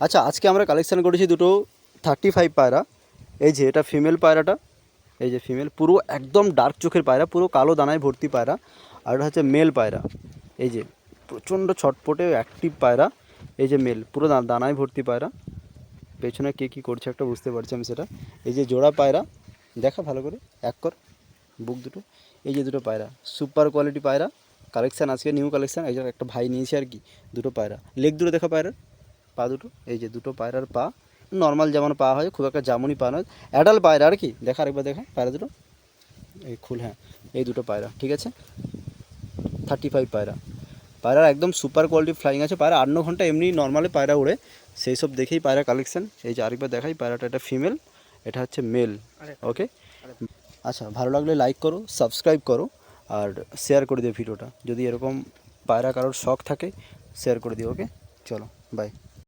আচ্ছা, আজকে আমরা কালেকশান করেছি দুটো 35 পায়রা। এই যে এটা ফিমেল পায়রাটা, এই যে ফিমেল, পুরো একদম ডার্ক চোখের পায়রা, পুরো কালো দানায় ভর্তি পায়রা। আর এটা হচ্ছে মেল পায়রা, এই যে প্রচণ্ড ছটপটে অ্যাক্টিভ পায়রা। এই যে মেল, পুরো দানায় ভর্তি পায়রা। পেছনে কে কী করছে একটা বুঝতে পারছি আমি সেটা। এই যে জোড়া পায়রা, দেখা ভালো করে, এক কর বুক দুটো। এই যে দুটো পায়রা, সুপার কোয়ালিটি পায়রা। কালেকশান আজকে নিউ কালেকশান, এই যে একটা ভাই নিয়েছে আর কি। দুটো পায়রা, লেগ দুটো দেখা পায়রার, পা দুটো, এই যে দুটো পায়রার পা নর্মাল যেমন পা হয়, খুব একটা জামুনি পা নয়, অ্যাডাল্ট পায়রা আর কি। দেখা আরেকবার, দেখা পায়রা দুটো, এই খুল, হ্যাঁ এই দুটো পায়রা, ঠিক আছে। 35 পায়রা, পায়রার একদম সুপার কোয়ালিটি ফ্লাইং আছে। পায়রা 8-9 ঘন্টা এমনি নর্মালি পায়রা ওড়ে, সেই সব দেখেই পায়রা কালেকশান। এই যে আরেকবার দেখাই, পায়রাটা এটা ফিমেল, এটা হচ্ছে মেল। ওকে, আচ্ছা, ভালো লাগলে লাইক করো, সাবস্ক্রাইব করো, আর শেয়ার করে দিও ভিডিওটা। যদি এরকম পায়রা কারোর শখ থাকে শেয়ার করে দিও। ওকে, চলো বাই।